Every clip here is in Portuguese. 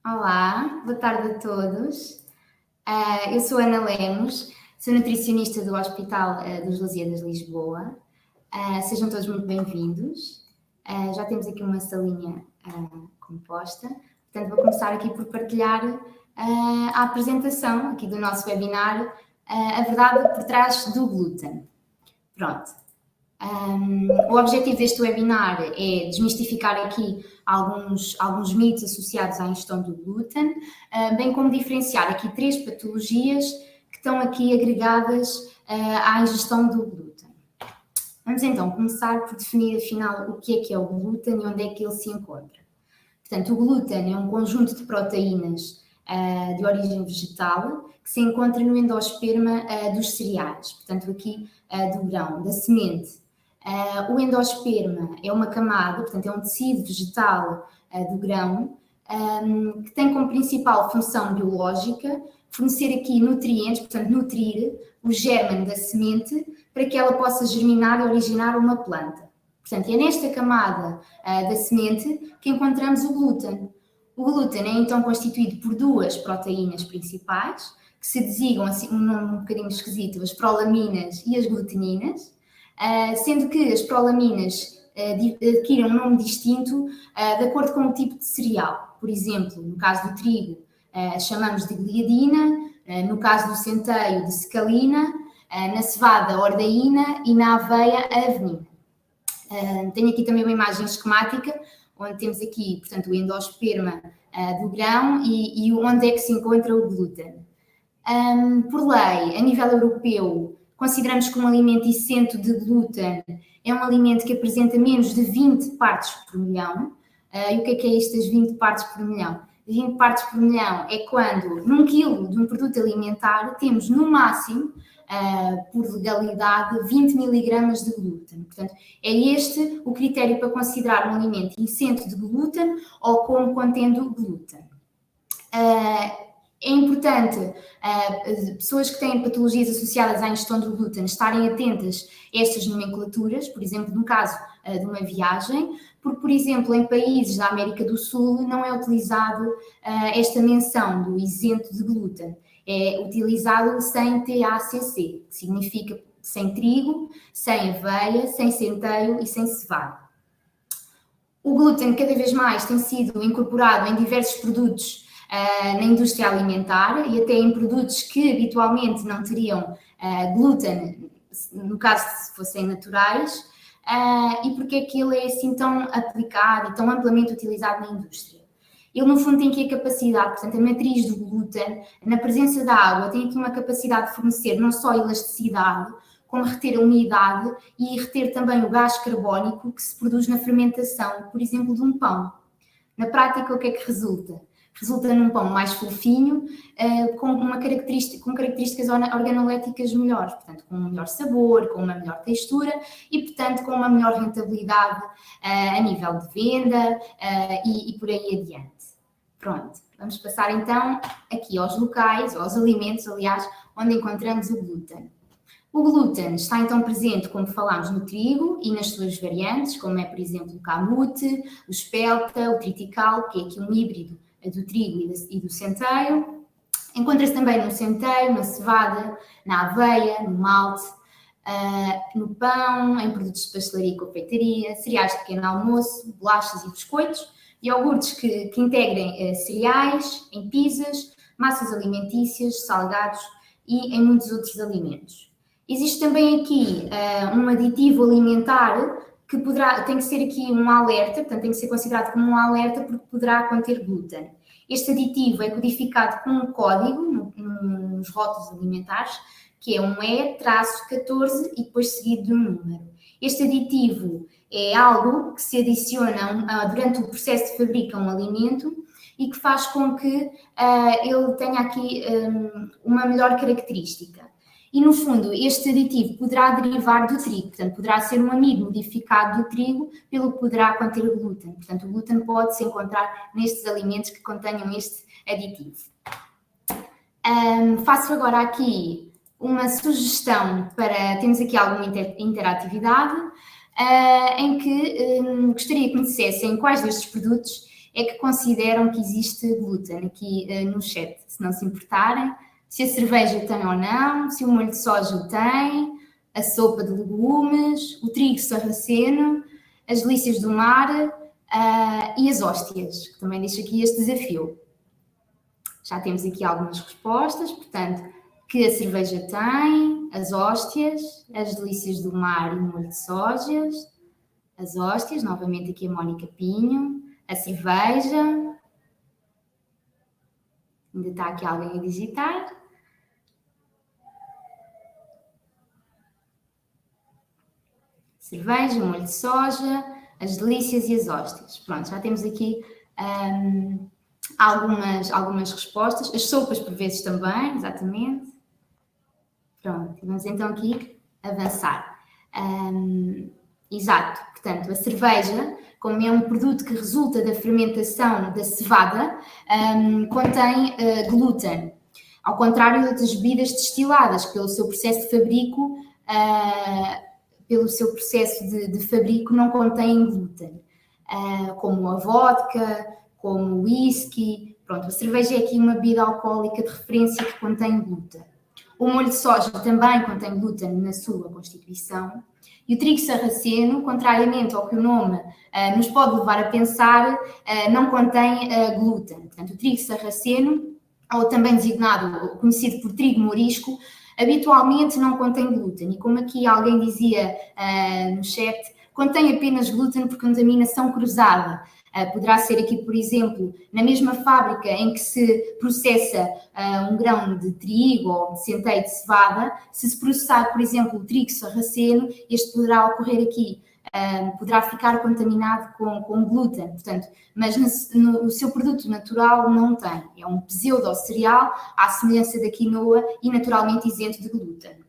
Olá, boa tarde a todos. Eu sou Ana Lemos, sou nutricionista do Hospital dos Lusíadas de Lisboa. Sejam todos muito bem-vindos. Já temos aqui uma salinha composta, portanto vou começar aqui por partilhar a apresentação aqui do nosso webinar, a verdade por trás do glúten. Pronto. O objetivo deste webinar é desmistificar aqui alguns mitos associados à ingestão do glúten, bem como diferenciar aqui 3 patologias que estão aqui agregadas à ingestão do glúten. Vamos então começar por definir afinal o que é o glúten e onde é que ele se encontra. Portanto, o glúten é um conjunto de proteínas de origem vegetal que se encontra no endosperma dos cereais, portanto aqui do grão, da semente. O endosperma é uma camada, portanto é um tecido vegetal do grão, que tem como principal função biológica fornecer aqui nutrientes, portanto nutrir o gérmen da semente para que ela possa germinar e originar uma planta. Portanto, é nesta camada da semente que encontramos o glúten. O glúten é então constituído por 2 proteínas principais, que se designam, assim, um nome um bocadinho esquisito, as prolaminas e as gluteninas, sendo que as prolaminas adquirem um nome distinto de acordo com o tipo de cereal. Por exemplo, no caso do trigo, chamamos de gliadina, no caso do centeio, de secalina, na cevada, ordaína e na aveia, a avenina. Tenho aqui também uma imagem esquemática, onde temos aqui, portanto, o endosperma do grão e onde é que se encontra o glúten. Por lei, a nível europeu, consideramos que um alimento isento de glúten é um alimento que apresenta menos de 20 partes por milhão. E o que é estas 20 partes por milhão? 20 partes por milhão é quando, num quilo de um produto alimentar, temos no máximo, por legalidade, 20 miligramas de glúten. Portanto, é este o critério para considerar um alimento isento de glúten ou como contendo glúten. É importante pessoas que têm patologias associadas à ingestão do glúten estarem atentas a estas nomenclaturas, por exemplo, no caso de uma viagem, porque, por exemplo, em países da América do Sul não é utilizado esta menção do isento de glúten. É utilizado sem TACC, que significa sem trigo, sem aveia, sem centeio e sem cevada. O glúten cada vez mais tem sido incorporado em diversos produtos na indústria alimentar e até em produtos que habitualmente não teriam glúten, no caso se fossem naturais, e porque é que ele é assim tão aplicado e tão amplamente utilizado na indústria. Ele, no fundo, tem aqui a capacidade, portanto, a matriz do glúten, na presença da água, tem aqui uma capacidade de fornecer não só elasticidade, como reter a umidade e reter também o gás carbónico que se produz na fermentação, por exemplo, de um pão. Na prática, o que é que resulta? Resulta num pão mais fofinho, com características organoléticas melhores, portanto, com um melhor sabor, com uma melhor textura e, portanto, com uma melhor rentabilidade a nível de venda e por aí adiante. Pronto, vamos passar então aqui aos locais, aos alimentos, aliás, onde encontramos o glúten. O glúten está então presente, como falámos, no trigo e nas suas variantes, como é, por exemplo, o camute, o espelta, o triticale, que é aqui um híbrido do trigo e do centeio. Encontra-se também no centeio, na cevada, na aveia, no malte, no pão, em produtos de pastelaria e confeitaria, cereais de pequeno almoço, bolachas e biscoitos, iogurtes que integrem cereais, em pizzas, massas alimentícias, salgados e em muitos outros alimentos. Existe também aqui um aditivo alimentar que tem que ser aqui um alerta, portanto tem que ser considerado como um alerta porque poderá conter glúten. Este aditivo é codificado com um código nos rótulos alimentares, que é um E-14 e depois seguido de um número. Este aditivo é algo que se adiciona durante o processo de fabrica um alimento e que faz com que ele tenha aqui uma melhor característica. E, no fundo, este aditivo poderá derivar do trigo, portanto, poderá ser um amido modificado do trigo, pelo que poderá conter o glúten. Portanto, o glúten pode-se encontrar nestes alimentos que contenham este aditivo. Faço agora aqui uma sugestão para termos aqui alguma interatividade, em que gostaria que me dissessem quais destes produtos é que consideram que existe glúten aqui no chat, se não se importarem. Se a cerveja tem ou não, se o molho de soja tem, a sopa de legumes, o trigo sarraceno, as delícias do mar e as hóstias, que também deixo aqui este desafio. Já temos aqui algumas respostas, portanto, que a cerveja tem, as hóstias, as delícias do mar e o molho de sojas, as hóstias, novamente aqui a Mónica Pinho, a cerveja, ainda está aqui alguém a digitar. Cerveja, molho de soja, as delícias e as hóstias. Pronto, já temos aqui algumas respostas. As sopas por vezes também, exatamente. Pronto, vamos então aqui avançar. Exato, portanto, a cerveja, como é um produto que resulta da fermentação da cevada, contém glúten. Ao contrário de outras bebidas destiladas, que pelo seu processo de fabrico, não contêm glúten, como a vodka, como o whisky. Pronto, a cerveja é aqui uma bebida alcoólica de referência que contém glúten. O molho de soja também contém glúten na sua constituição. E o trigo sarraceno, contrariamente ao que o nome nos pode levar a pensar, não contém glúten. Portanto, o trigo sarraceno, ou também designado, conhecido por trigo mourisco, habitualmente não contém glúten. E como aqui alguém dizia no chat, contém apenas glúten por contaminação cruzada. Poderá ser aqui, por exemplo, na mesma fábrica em que se processa um grão de trigo ou de centeio de cevada, se processar, por exemplo, o trigo sarraceno, este poderá ocorrer aqui, poderá ficar contaminado com glúten, portanto, mas no seu produto natural não tem. É um pseudo-cereal, à semelhança da quinoa e naturalmente isento de glúten.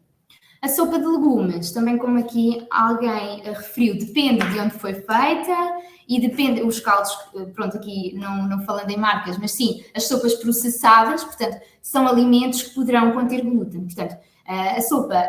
A sopa de legumes, também como aqui alguém referiu, depende de onde foi feita e depende, os caldos, pronto, aqui não falando em marcas, mas sim, as sopas processadas, portanto, são alimentos que poderão conter glúten. Portanto, a sopa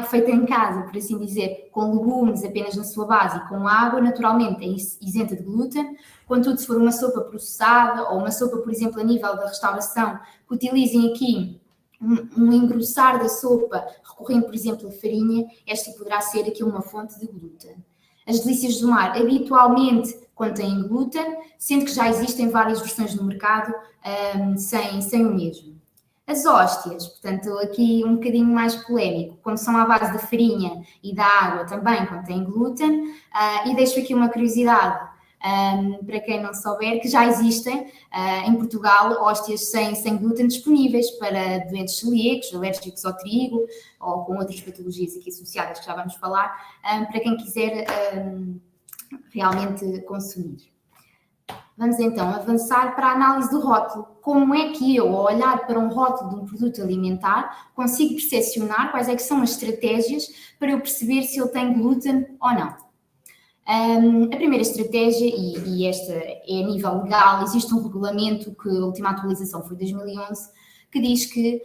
feita em casa, por assim dizer, com legumes apenas na sua base e com água, naturalmente é isenta de glúten. Contudo, se for uma sopa processada ou uma sopa, por exemplo, a nível da restauração, que utilizem aqui um engrossar da sopa, recorrendo, por exemplo, a farinha, esta poderá ser aqui uma fonte de glúten. As delícias do mar habitualmente contêm glúten, sendo que já existem várias versões no mercado sem o mesmo. As hóstias, portanto, aqui um bocadinho mais polémico, como são à base da farinha e da água, também contêm glúten. E deixo aqui uma curiosidade, para quem não souber, que já existem em Portugal hóstias sem glúten disponíveis para doentes celíacos, alérgicos ao trigo ou com outras patologias aqui associadas que já vamos falar, para quem quiser realmente consumir. Vamos então avançar para a análise do rótulo. Como é que eu, ao olhar para um rótulo de um produto alimentar, consigo percepcionar quais é que são as estratégias para eu perceber se ele tem glúten ou não? A primeira estratégia, e esta é a nível legal, existe um regulamento que a última atualização foi de 2011, que diz que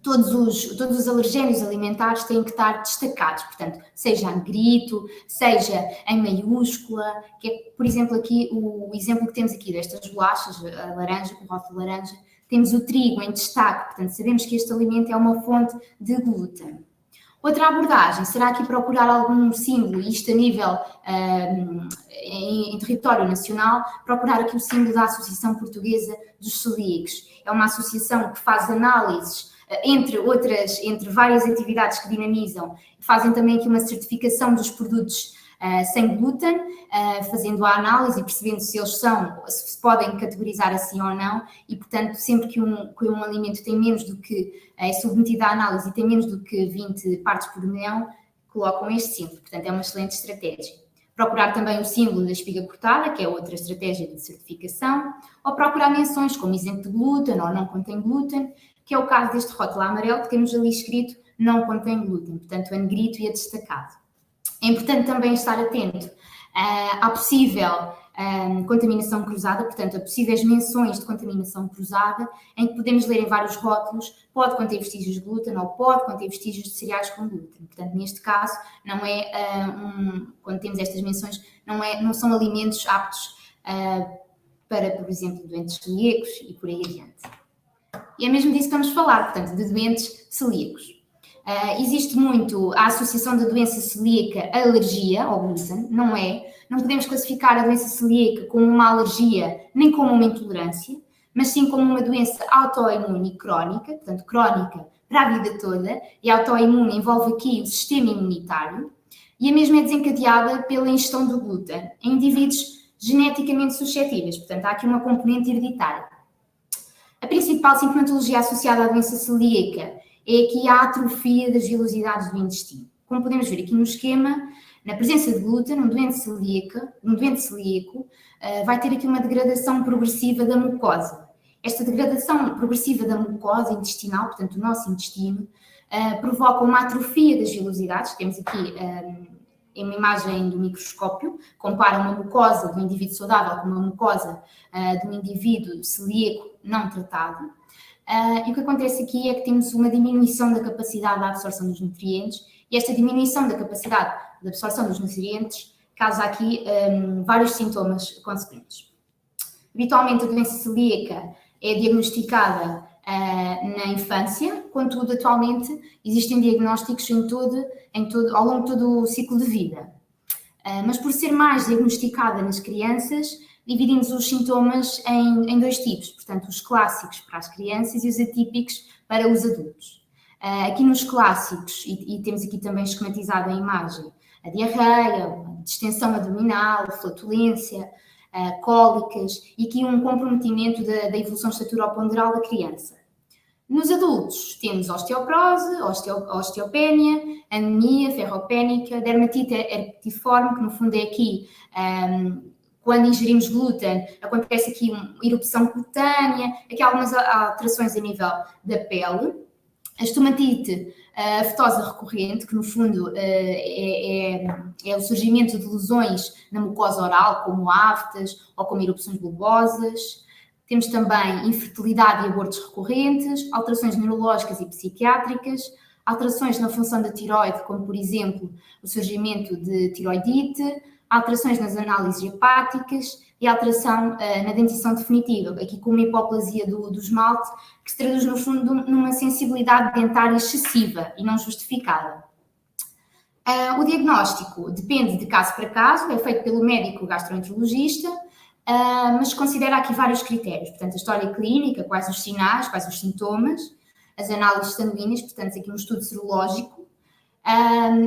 todos os alergénios alimentares têm que estar destacados, portanto, seja em negrito, seja em maiúscula, que é, por exemplo, aqui o exemplo que temos aqui destas bolachas, a laranja, com o rótulo laranja, temos o trigo em destaque, portanto, sabemos que este alimento é uma fonte de glúten. Outra abordagem será aqui procurar algum símbolo, isto a nível em território nacional, procurar aqui o símbolo da Associação Portuguesa dos Celíacos. É uma associação que faz análises, entre várias atividades que dinamizam, fazem também aqui uma certificação dos produtos sem glúten, fazendo a análise e percebendo se eles se podem categorizar assim ou não, e portanto sempre que um alimento tem menos do que, é submetido à análise e tem menos do que 20 partes por milhão, colocam este símbolo, portanto é uma excelente estratégia. Procurar também o símbolo da espiga cortada, que é outra estratégia de certificação, ou procurar menções como isento de glúten ou não contém glúten, que é o caso deste rótulo amarelo que temos ali escrito não contém glúten, portanto a negrito e a destacado. É importante também estar atento à possível contaminação cruzada, portanto, a possíveis menções de contaminação cruzada, em que podemos ler em vários rótulos, pode conter vestígios de glúten ou pode conter vestígios de cereais com glúten. Portanto, neste caso, não é, quando temos estas menções, não são alimentos aptos para, por exemplo, doentes celíacos e por aí adiante. E é mesmo disso que vamos falar, portanto, de doentes celíacos. Existe muito a associação da doença celíaca à alergia ao glúten, não podemos classificar a doença celíaca como uma alergia nem como uma intolerância, mas sim como uma doença autoimune crónica, portanto crónica para a vida toda, e autoimune envolve aqui o sistema imunitário, e a mesma é desencadeada pela ingestão do glúten em indivíduos geneticamente suscetíveis, portanto há aqui uma componente hereditária. A principal sintomatologia associada à doença celíaca é aqui a atrofia das vilosidades do intestino. Como podemos ver aqui no esquema, na presença de glúten, um doente celíaco vai ter aqui uma degradação progressiva da mucosa. Esta degradação progressiva da mucosa intestinal, portanto, o nosso intestino, provoca uma atrofia das vilosidades. Temos aqui em uma imagem do microscópio, compara uma mucosa do indivíduo saudável com uma mucosa de um indivíduo celíaco não tratado. E o que acontece aqui é que temos uma diminuição da capacidade de absorção dos nutrientes, e esta diminuição da capacidade de absorção dos nutrientes causa aqui vários sintomas consequentes. Habitualmente a doença celíaca é diagnosticada na infância, contudo atualmente existem diagnósticos ao longo de todo o ciclo de vida. Mas por ser mais diagnosticada nas crianças, dividimos os sintomas em dois tipos, portanto, os clássicos para as crianças e os atípicos para os adultos. Aqui nos clássicos, e temos aqui também esquematizado a imagem, a diarreia, a distensão abdominal, a flatulência, cólicas e aqui um comprometimento da evolução estaturo-ponderal da criança. Nos adultos temos osteoporose, osteopénia, anemia ferropénica, dermatite herpetiforme, que no fundo é aqui... Quando ingerimos glúten, acontece aqui uma erupção cutânea, aqui há algumas alterações a nível da pele. A estomatite aftosa recorrente, que no fundo é o surgimento de lesões na mucosa oral, como aftas ou como erupções bulbosas. Temos também infertilidade e abortos recorrentes, alterações neurológicas e psiquiátricas, alterações na função da tiroide, como por exemplo o surgimento de tiroidite, alterações nas análises hepáticas e alteração na dentição definitiva, aqui com uma hipoplasia do esmalte, que se traduz no fundo numa sensibilidade dentária excessiva e não justificada. O diagnóstico depende de caso para caso, é feito pelo médico gastroenterologista, mas considera aqui vários critérios, portanto a história clínica, quais os sinais, quais os sintomas, as análises sanguíneas, portanto aqui um estudo serológico,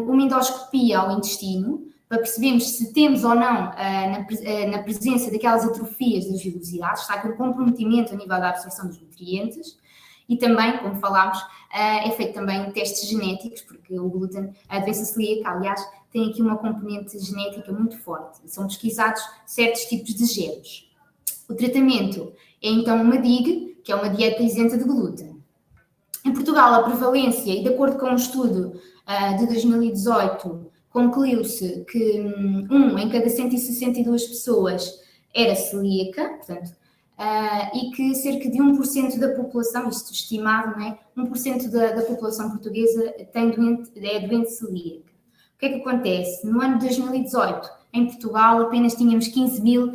uma endoscopia ao intestino, para percebermos se temos ou não na presença daquelas atrofias das vilosidades, está aqui um comprometimento a nível da absorção dos nutrientes, e também, como falámos, é feito também testes genéticos, porque o glúten, a doença celíaca, aliás, tem aqui uma componente genética muito forte, são pesquisados certos tipos de genes. O tratamento é então uma DIG, que é uma dieta isenta de glúten. Em Portugal, a prevalência, e de acordo com um estudo de 2018, concluiu-se que 1 em cada 162 pessoas era celíaca, portanto, e que cerca de 1% da população, isto estimado, não é? 1% da população portuguesa é doente celíaca. O que é que acontece? No ano de 2018, em Portugal, apenas tínhamos 15.000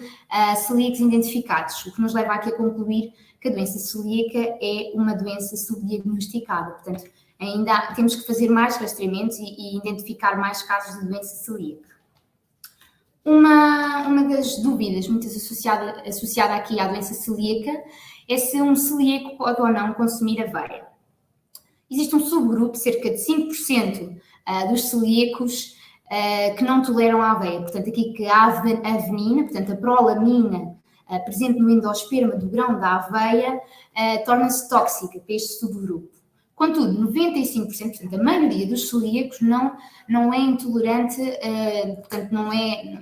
celíacos identificados, o que nos leva aqui a concluir que a doença celíaca é uma doença subdiagnosticada. Portanto, ainda temos que fazer mais rastreamentos e identificar mais casos de doença celíaca. Uma das dúvidas muitas associada aqui à doença celíaca é se um celíaco pode ou não consumir aveia. Existe um subgrupo, cerca de 5% dos celíacos que não toleram a aveia. Portanto, aqui que a avenina, portanto a prolamina presente no endosperma do grão da aveia, torna-se tóxica para este subgrupo. Contudo, 95%, portanto, a maioria dos celíacos não é intolerante, portanto,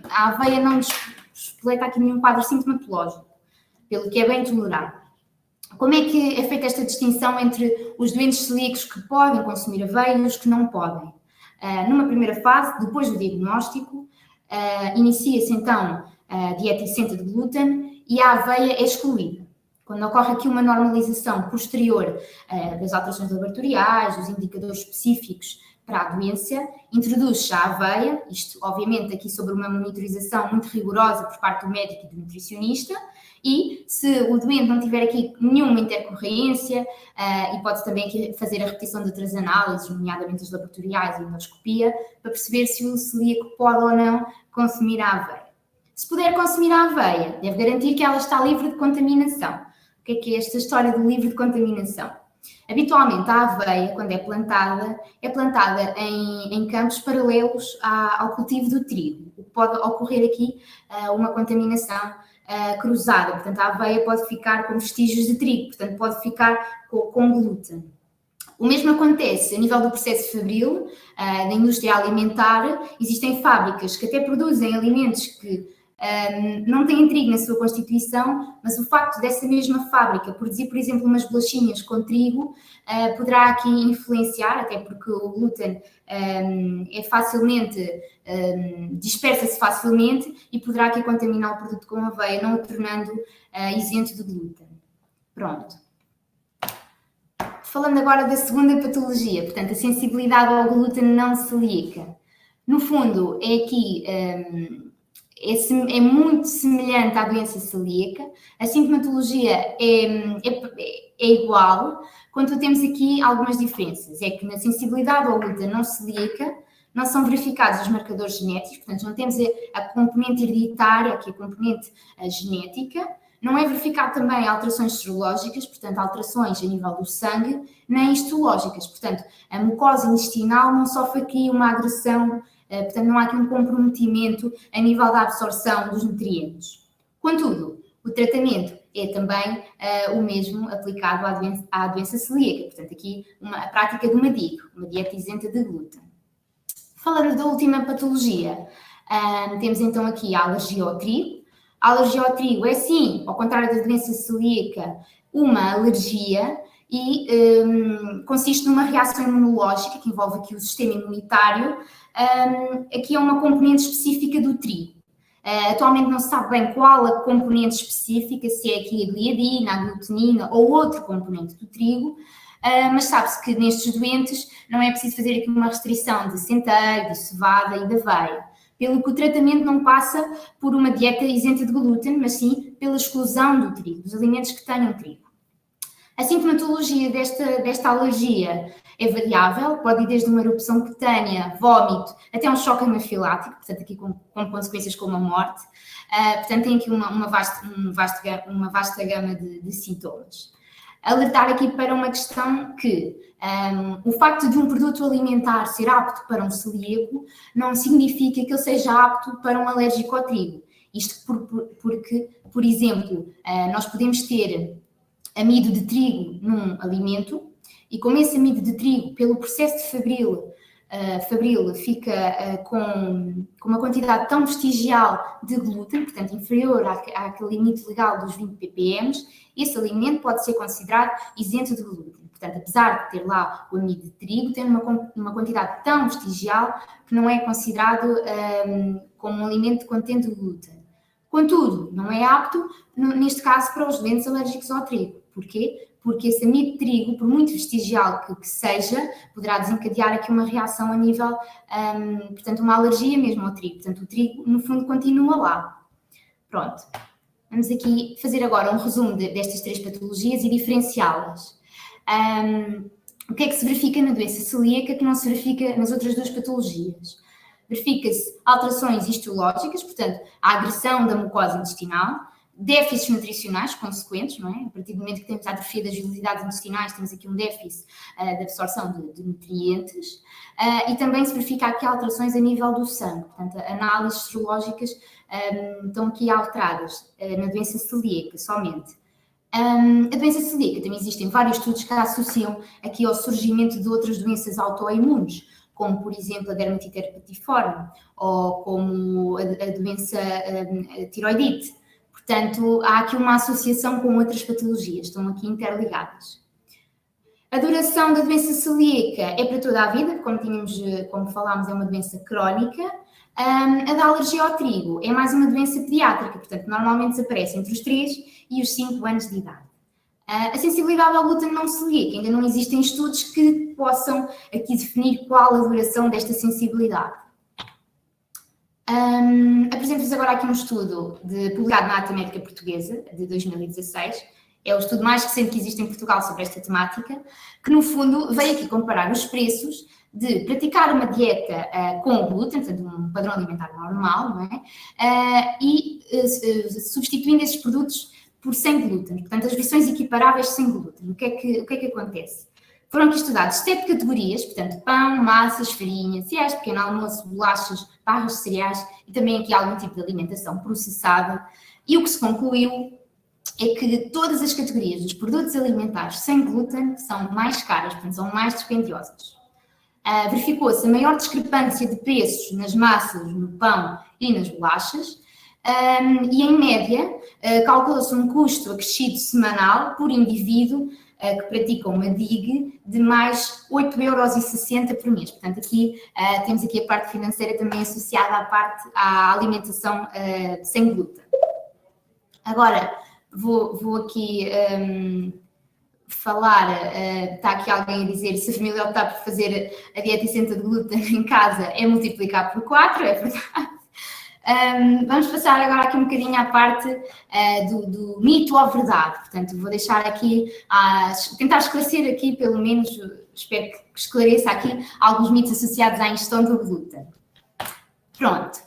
a aveia não despoleta aqui nenhum quadro sintomatológico, pelo que é bem tolerado. Como é que é feita esta distinção entre os doentes celíacos que podem consumir aveia e os que não podem? Numa primeira fase, depois do diagnóstico, inicia-se então dieta isenta de glúten e a aveia é excluída. Quando ocorre aqui uma normalização posterior das alterações laboratoriais, dos indicadores específicos para a doença, introduz-se a aveia, isto obviamente aqui sobre uma monitorização muito rigorosa por parte do médico e do nutricionista, e se o doente não tiver aqui nenhuma intercorrência, e pode também aqui fazer a repetição de outras análises, nomeadamente as laboratoriais e a endoscopia, para perceber se o celíaco pode ou não consumir a aveia. Se puder consumir a aveia, deve garantir que ela está livre de contaminação. O que é esta história do livre de contaminação? Habitualmente a aveia, quando é plantada em campos paralelos ao cultivo do trigo. Pode ocorrer aqui uma contaminação cruzada, portanto a aveia pode ficar com vestígios de trigo, portanto pode ficar com glúten. O mesmo acontece a nível do processo fabril, da indústria alimentar. Existem fábricas que até produzem alimentos que não têm trigo na sua constituição, mas o facto dessa mesma fábrica produzir, por exemplo, umas bolachinhas com trigo, poderá aqui influenciar, até porque o glúten é facilmente, dispersa-se facilmente e poderá aqui contaminar o produto com aveia, não o tornando isento de glúten. Pronto. Falando agora da segunda patologia, portanto, a sensibilidade ao glúten não celíaca. No fundo, é aqui... É muito semelhante à doença celíaca, a sintomatologia é igual, contudo temos aqui algumas diferenças. É que na sensibilidade ao glúten não celíaca não são verificados os marcadores genéticos, portanto não temos a componente hereditária, aqui a componente genética, não é verificado também alterações serológicas, portanto alterações a nível do sangue, nem histológicas, portanto a mucosa intestinal não sofre aqui uma agressão. Portanto, não há aqui um comprometimento a nível da absorção dos nutrientes. Contudo, o tratamento é também o mesmo aplicado à doença celíaca. Portanto, aqui a prática de uma DIG, uma dieta isenta de glúten. Falando da última patologia, temos então aqui a alergia ao trigo. A alergia ao trigo é sim, ao contrário da doença celíaca, uma alergia e consiste numa reação imunológica que envolve aqui o sistema imunitário. Aqui é uma componente específica do trigo. Atualmente não se sabe bem qual a componente específica, se é aqui a gliadina, a glutenina ou outro componente do trigo, mas sabe-se que nestes doentes não é preciso fazer aqui uma restrição de centeio, de cevada e de aveia, pelo que o tratamento não passa por uma dieta isenta de glúten, mas sim pela exclusão do trigo, dos alimentos que tenham trigo. A sintomatologia desta alergia é variável, pode ir desde uma erupção cutânea, vômito, até um choque anafilático, portanto aqui com consequências como a morte. Portanto tem aqui uma vasta gama de sintomas. Alertar aqui para uma questão que o facto de um produto alimentar ser apto para um celíaco não significa que ele seja apto para um alérgico ao trigo. Isto porque, por exemplo, nós podemos ter amido de trigo num alimento e como esse amido de trigo, pelo processo de fabril fica com uma quantidade tão vestigial de glúten, portanto inferior àquele limite legal dos 20 ppm, esse alimento pode ser considerado isento de glúten. Portanto, apesar de ter lá o amido de trigo, tem uma quantidade tão vestigial que não é considerado como um alimento contendo glúten. Contudo, não é apto, neste caso, para os doentes alérgicos ao trigo. Porquê? Porque esse amido de trigo, por muito vestigial que seja, poderá desencadear aqui uma reação a nível, portanto, uma alergia mesmo ao trigo. Portanto, o trigo, no fundo, continua lá. Pronto. Vamos aqui fazer agora um resumo destas três patologias e diferenciá-las. O que é que se verifica na doença celíaca que não se verifica nas outras duas patologias? Verifica-se alterações histológicas, portanto, a agressão da mucosa intestinal, déficits nutricionais consequentes, não é? A partir do momento que temos a atrofia das velocidades intestinais, temos aqui um déficit de absorção de nutrientes, e também se verifica aqui alterações a nível do sangue, portanto, análises serológicas estão aqui alteradas na doença celíaca somente. A doença celíaca, também existem vários estudos que a associam aqui ao surgimento de outras doenças autoimunes, como, por exemplo, a dermatite herpetiforme ou como a doença tiroidite. Portanto, há aqui uma associação com outras patologias, estão aqui interligadas. A duração da doença celíaca é para toda a vida, como falámos, é uma doença crónica. A da alergia ao trigo é mais uma doença pediátrica, portanto, normalmente desaparece entre os 3 e os 5 anos de idade. A sensibilidade ao glúten não se liga, ainda não existem estudos que possam aqui definir qual a duração desta sensibilidade. Apresento-vos agora aqui um estudo publicado na Ata Médica Portuguesa, de 2016. É o estudo mais recente que existe em Portugal sobre esta temática, que no fundo veio aqui comparar os preços de praticar uma dieta com glúten, portanto um padrão alimentar normal, não é? E substituindo esses produtos por sem glúten, portanto as versões equiparáveis sem glúten. O que é que acontece? Foram aqui estudados 7 categorias, portanto pão, massas, farinha, cereais, pequeno almoço, bolachas, barras de cereais e também aqui algum tipo de alimentação processada. E o que se concluiu é que todas as categorias dos produtos alimentares sem glúten são mais caras, portanto são mais dispendiosas. Verificou-se a maior discrepância de preços nas massas, no pão e nas bolachas, e em média calculou-se um custo acrescido semanal por indivíduo que pratica uma DIG de mais 8,60 € por mês. Portanto, aqui temos aqui a parte financeira também associada à alimentação sem glúten. Agora, vou aqui falar, está aqui alguém a dizer, se a família optar por fazer a dieta isenta de glúten em casa, é multiplicar por 4, é verdade. Vamos passar agora aqui um bocadinho à parte do mito ou verdade. Portanto, vou deixar aqui, tentar esclarecer aqui, pelo menos, espero que esclareça aqui, alguns mitos associados à ingestão do glúten. Pronto.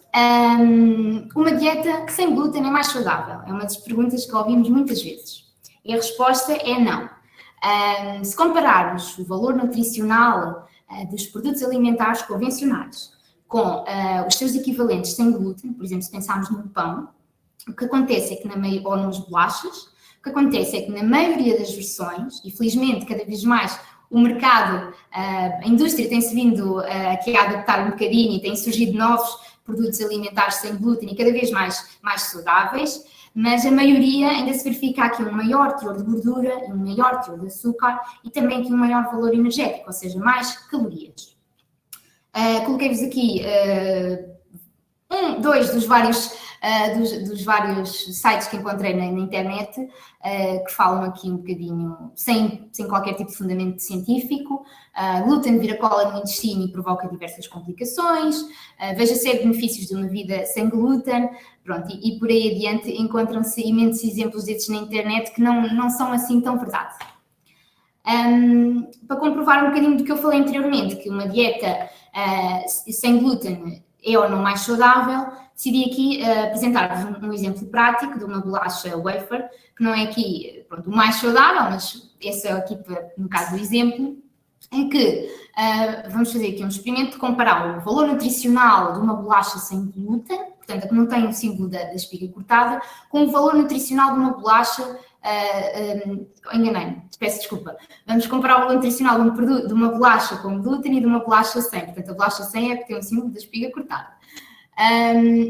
Uma dieta sem glúten é mais saudável? É uma das perguntas que ouvimos muitas vezes. E a resposta é não. Se compararmos o valor nutricional dos produtos alimentares convencionais com os seus equivalentes sem glúten, por exemplo, se pensarmos no pão, o que acontece é que ou nas bolachas, o que acontece é que na maioria das versões, e felizmente cada vez mais o mercado, a indústria tem-se vindo aqui a adaptar um bocadinho e têm surgido novos produtos alimentares sem glúten e cada vez mais saudáveis, mas a maioria ainda se verifica aqui um maior teor de gordura, um maior teor de açúcar e também aqui um maior valor energético, ou seja, mais calorias. Coloquei-vos aqui dois dos vários sites que encontrei na internet que falam aqui um bocadinho sem qualquer tipo de fundamento científico. Glúten vira cola no intestino e provoca diversas complicações. Veja 7 benefícios de uma vida sem glúten. Pronto, e por aí adiante encontram-se imensos exemplos desses na internet que não são assim tão verdade. Para comprovar um bocadinho do que eu falei anteriormente, que uma dieta sem glúten é ou não mais saudável, decidi aqui apresentar-vos um exemplo prático de uma bolacha wafer, que não é aqui o mais saudável, mas esse é aqui no caso do exemplo, em que vamos fazer aqui um experimento de comparar o valor nutricional de uma bolacha sem glúten, portanto, a que não tem o símbolo da espiga cortada, com o valor nutricional de uma bolacha, enganei-me, peço desculpa. Vamos comparar o valor nutricional de uma bolacha com glúten e de uma bolacha sem. Portanto, a bolacha sem é que tem o símbolo da espiga cortada.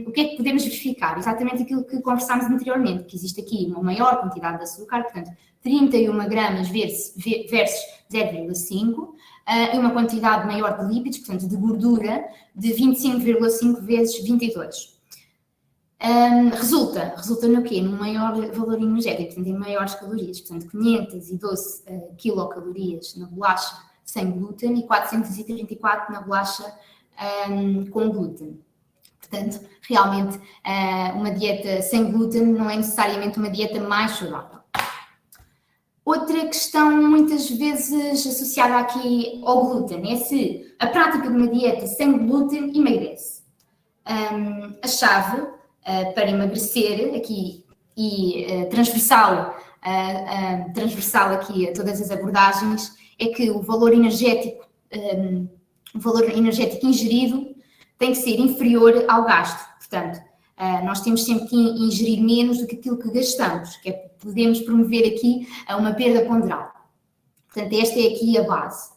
O que é que podemos verificar? Exatamente aquilo que conversámos anteriormente, que existe aqui uma maior quantidade de açúcar, portanto, 31 gramas versus 0,5, e uma quantidade maior de lípidos, portanto, de gordura, de 25,5 vezes 22. Resulta no quê? Num maior valor energético, portanto, em maiores calorias, portanto, 512 quilocalorias na bolacha sem glúten e 434 na bolacha com glúten. Portanto, realmente, uma dieta sem glúten não é necessariamente uma dieta mais saudável. Outra questão muitas vezes associada aqui ao glúten é se a prática de uma dieta sem glúten emagrece. A chave para emagrecer aqui e transversal aqui a todas as abordagens é que o valor energético ingerido tem que ser inferior ao gasto. Portanto, nós temos sempre que ingerir menos do que aquilo que gastamos, que é podemos promover aqui uma perda ponderal. Portanto, esta é aqui a base.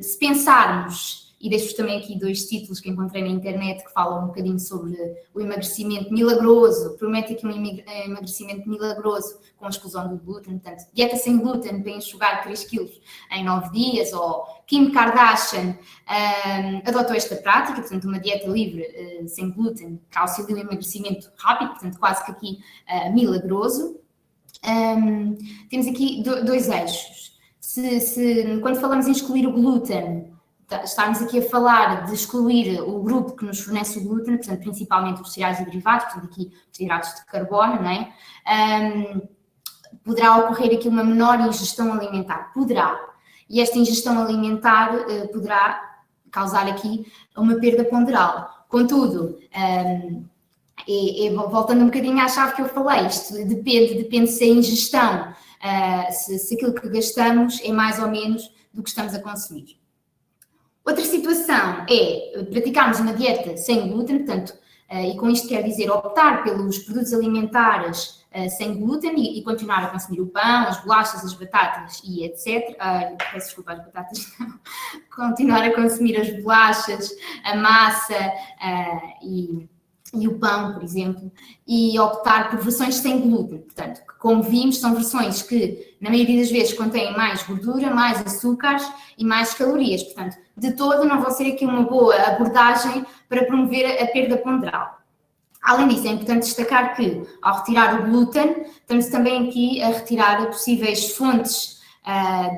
Se pensarmos e deixo-vos também aqui 2 títulos que encontrei na internet que falam um bocadinho sobre o emagrecimento milagroso, promete aqui um emagrecimento milagroso com a exclusão do glúten, portanto, dieta sem glúten para enxugar 3 quilos em 9 dias, ou Kim Kardashian adotou esta prática, portanto, uma dieta livre sem glúten que auxilia o emagrecimento rápido, portanto, quase que aqui milagroso. Temos aqui 2 eixos. Quando falamos em excluir o glúten, estamos aqui a falar de excluir o grupo que nos fornece o glúten, portanto, principalmente os cereais e derivados, portanto, aqui os hidratos de carbono, não é? Poderá ocorrer aqui uma menor ingestão alimentar, poderá. E esta ingestão alimentar poderá causar aqui uma perda ponderal. Contudo, voltando um bocadinho à chave que eu falei, isto depende se a ingestão, se aquilo que gastamos é mais ou menos do que estamos a consumir. Outra situação é praticarmos uma dieta sem glúten, portanto, e com isto quer dizer optar pelos produtos alimentares sem glúten e continuar a consumir o pão, as bolachas, as batatas e etc. Peço desculpa, as batatas não. Continuar a consumir as bolachas, a massa e o pão, por exemplo, e optar por versões sem glúten. Portanto, como vimos, são versões que, na maioria das vezes, contêm mais gordura, mais açúcares e mais calorias. Portanto, de todo, não vão ser aqui uma boa abordagem para promover a perda ponderal. Além disso, é importante destacar que, ao retirar o glúten, estamos também aqui a retirar possíveis fontes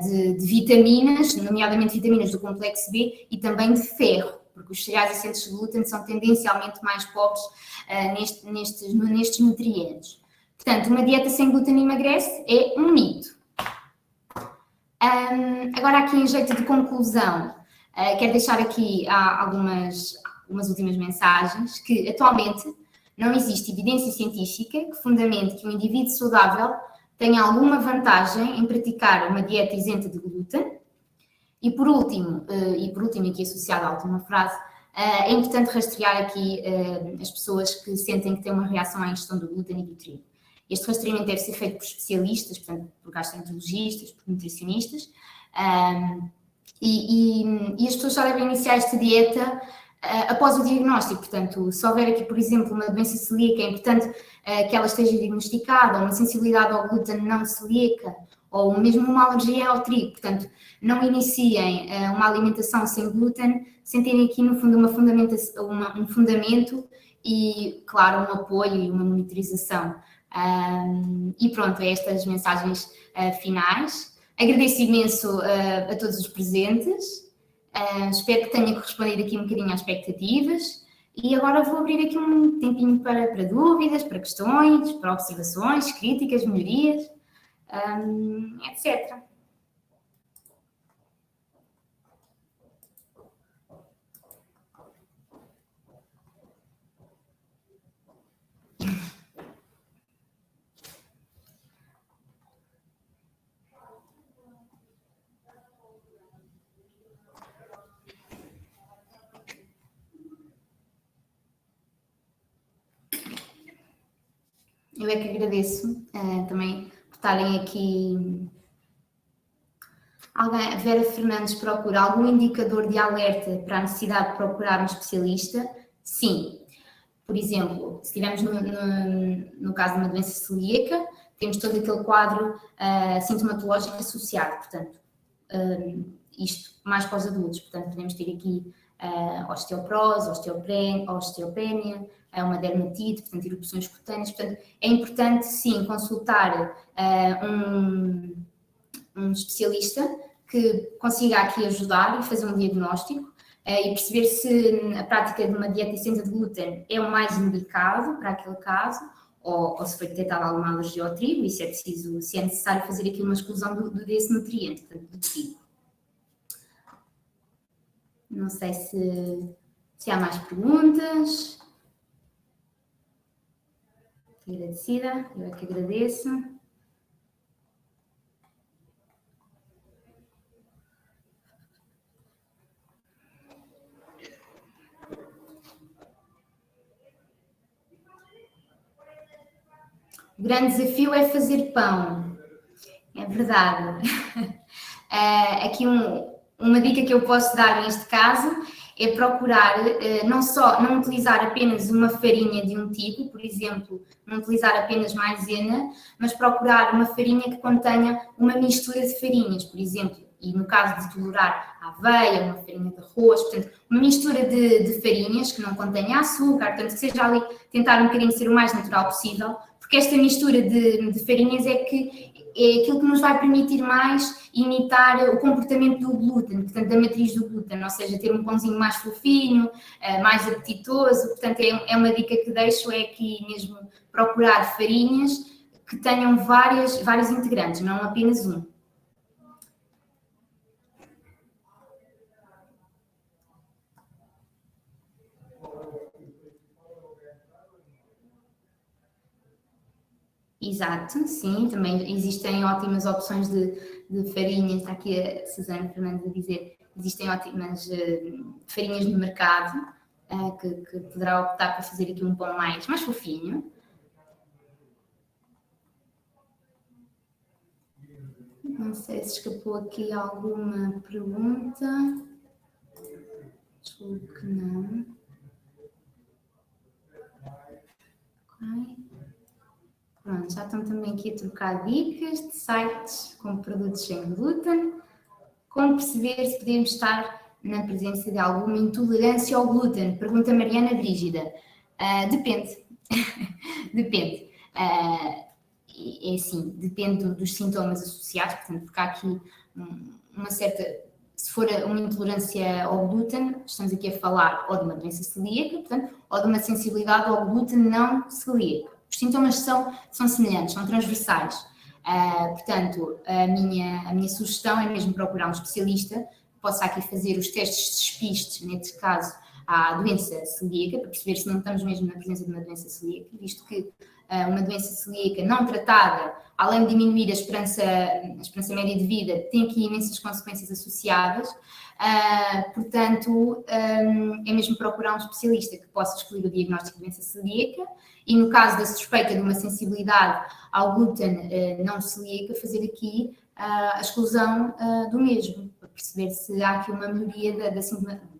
de vitaminas, nomeadamente vitaminas do complexo B e também de ferro, porque os cereais assentes de glúten são tendencialmente mais pobres nestes nutrientes. Portanto, uma dieta sem glúten emagrece é um mito. Agora, aqui em jeito de conclusão, quero deixar aqui algumas últimas mensagens, que atualmente não existe evidência científica que fundamente que um indivíduo saudável tenha alguma vantagem em praticar uma dieta isenta de glúten. E por último, aqui associado à última frase, é importante rastrear aqui as pessoas que sentem que têm uma reação à ingestão do glúten e do trigo. Este rastreamento deve ser feito por especialistas, portanto, por gastroenterologistas, por nutricionistas, e as pessoas só devem iniciar esta dieta após o diagnóstico. Portanto, se houver aqui, por exemplo, uma doença celíaca, é importante que ela esteja diagnosticada, ou uma sensibilidade ao glúten não celíaca, ou mesmo uma alergia ao trigo. Portanto, não iniciem uma alimentação sem glúten sem terem aqui, no fundo, um fundamento e, claro, um apoio e uma monitorização. E pronto, é estas mensagens finais. Agradeço imenso a todos os presentes. Espero que tenha correspondido aqui um bocadinho às expectativas. E agora vou abrir aqui um tempinho para dúvidas, para questões, para observações, críticas, melhorias, etc. Eu é que agradeço também por estarem aqui. A Vera Fernandes procura algum indicador de alerta para a necessidade de procurar um especialista? Sim. Por exemplo, se estivermos no caso de uma doença celíaca, temos todo aquele quadro sintomatológico associado, portanto, isto mais para os adultos, portanto, podemos ter aqui osteoporose, osteopénia, uma dermatite, portanto, erupções cutâneas. Portanto, é importante, sim, consultar um especialista que consiga aqui ajudar e fazer um diagnóstico e perceber se a prática de uma dieta isenta de glúten é o mais indicado para aquele caso, ou se foi detectada alguma alergia ao trigo, e se é necessário fazer aqui uma exclusão desse nutriente, portanto, do trigo. Não sei se há mais perguntas. Estou agradecida, eu é que agradeço. O grande desafio é fazer pão. É verdade. Aqui uma dica que eu posso dar neste caso é procurar não utilizar apenas uma farinha de um tipo, por exemplo, não utilizar apenas maisena, mas procurar uma farinha que contenha uma mistura de farinhas, por exemplo, e no caso de tolerar a aveia, uma farinha de arroz, portanto, uma mistura de farinhas que não contenha açúcar, portanto, que seja ali tentar um bocadinho ser o mais natural possível, porque esta mistura de farinhas é aquilo que nos vai permitir mais imitar o comportamento do glúten, portanto, da matriz do glúten, ou seja, ter um pãozinho mais fofinho, mais apetitoso. Portanto, é uma dica que deixo, é aqui mesmo procurar farinhas que tenham vários integrantes, não apenas um. Exato, sim, também existem ótimas opções de farinhas, está aqui a Susana Fernandes a dizer, existem ótimas farinhas no mercado, que poderá optar para fazer aqui um pão mais fofinho. Não sei se escapou aqui alguma pergunta. Julgo que não. Ok. Pronto, já estão também aqui a trocar dicas de sites com produtos sem glúten. Como perceber se podemos estar na presença de alguma intolerância ao glúten? Pergunta Mariana Brígida. Depende. Depende. É assim, depende dos sintomas associados, portanto, porque há aqui uma certa... Se for uma intolerância ao glúten, estamos aqui a falar ou de uma doença celíaca, portanto, ou de uma sensibilidade ao glúten não celíaco. Os sintomas são semelhantes, são transversais. Portanto, a minha sugestão é mesmo procurar um especialista que possa aqui fazer os testes de despistes, neste caso, à doença celíaca, para perceber se não estamos mesmo na presença de uma doença celíaca, visto que uma doença celíaca não tratada, além de diminuir a esperança média de vida, tem aqui imensas consequências associadas. Portanto, é mesmo procurar um especialista que possa excluir o diagnóstico de doença celíaca e, no caso da suspeita de uma sensibilidade ao glúten não celíaca, fazer aqui a exclusão do mesmo, para perceber se há aqui uma melhoria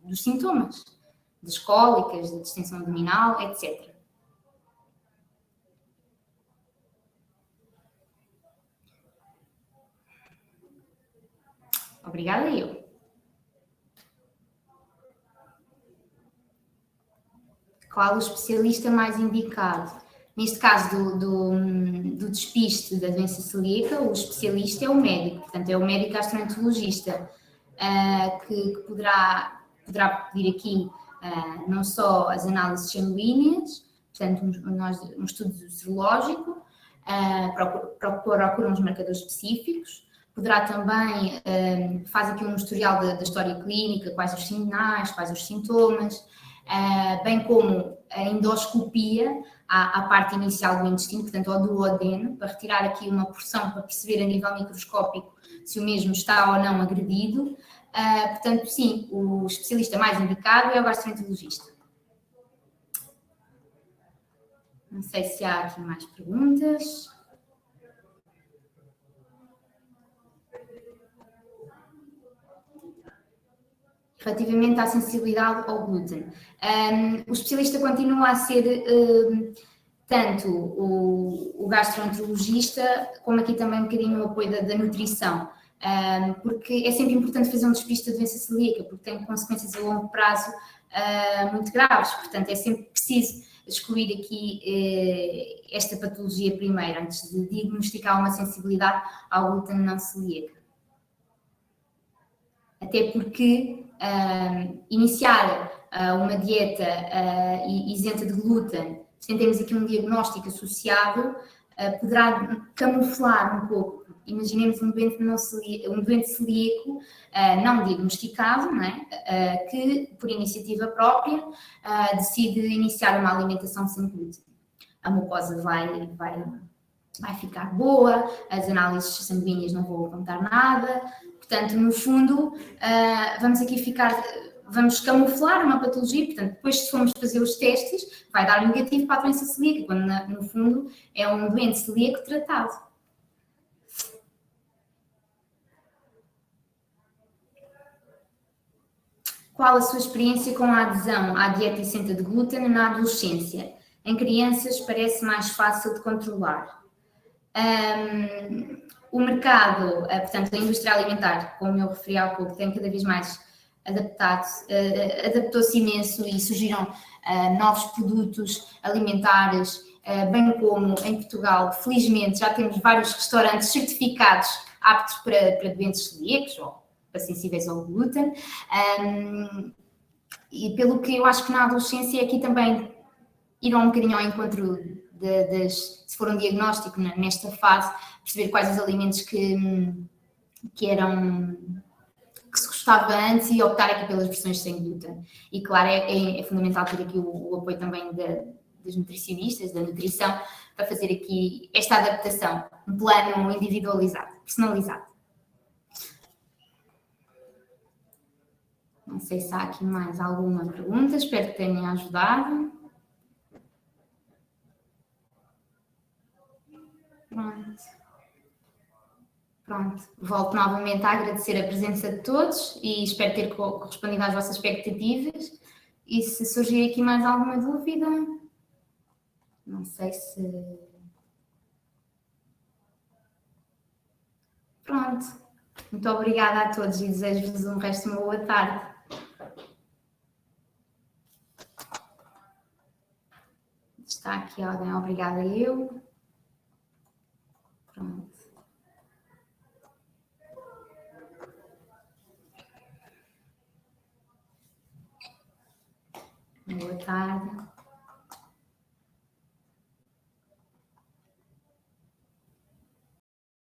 dos sintomas, das cólicas, da distensão abdominal, etc. Obrigada eu. Qual o especialista mais indicado? Neste caso do despiste da doença celíaca, o especialista é o médico, portanto é o médico gastroenterologista que poderá pedir aqui não só as análises sanguíneas, portanto um estudo serológico, procura uns marcadores específicos, poderá também, faz aqui um historial da história clínica, quais os sinais, quais os sintomas, bem como a endoscopia à parte inicial do intestino, portanto ao duodeno, para retirar aqui uma porção para perceber a nível microscópico se o mesmo está ou não agredido. Portanto, sim, o especialista mais indicado é o gastroenterologista. Não sei se há aqui mais perguntas. Relativamente à sensibilidade ao glúten. O especialista continua a ser tanto o gastroenterologista, como aqui também um bocadinho o apoio da nutrição, porque é sempre importante fazer um despiste da doença celíaca, porque tem consequências a longo prazo muito graves, portanto é sempre preciso excluir aqui esta patologia primeiro, antes de diagnosticar uma sensibilidade ao glúten não celíaca. Até porque iniciar uma dieta isenta de glúten, sem termos aqui um diagnóstico associado, poderá camuflar um pouco. Imaginemos um doente celíaco não diagnosticado, não é? Que, por iniciativa própria, decide iniciar uma alimentação sem glúten. A mucosa vai ficar boa, as análises sanguíneas não vão apontar nada. Portanto, no fundo, vamos camuflar uma patologia, portanto, depois se formos fazer os testes, vai dar negativo para a doença celíaca, quando no fundo é um doente celíaco tratado. qual a sua experiência com a adesão à dieta isenta de glúten na adolescência? Em crianças parece mais fácil de controlar. O mercado, portanto, a indústria alimentar, como eu referi há pouco, tem cada vez mais adaptou-se imenso e surgiram novos produtos alimentares, bem como em Portugal, felizmente, já temos vários restaurantes certificados aptos para doentes celíacos ou para sensíveis ao glúten. E pelo que eu acho que na adolescência aqui também irão um bocadinho ao encontro se for um diagnóstico nesta fase, perceber quais os alimentos que se gostava antes e optar aqui pelas versões sem glúten. E claro, é fundamental ter aqui o apoio também dos nutricionistas, da nutrição, para fazer aqui esta adaptação, um plano individualizado, personalizado. Não sei se há aqui mais alguma pergunta, espero que tenha ajudado. Pronto, volto novamente a agradecer a presença de todos e espero ter correspondido às vossas expectativas. E se surgir aqui mais alguma dúvida, não sei se... Pronto, muito obrigada a todos e desejo-vos um resto de uma boa tarde. Está aqui alguém, obrigada eu. Pronto. Boa tarde.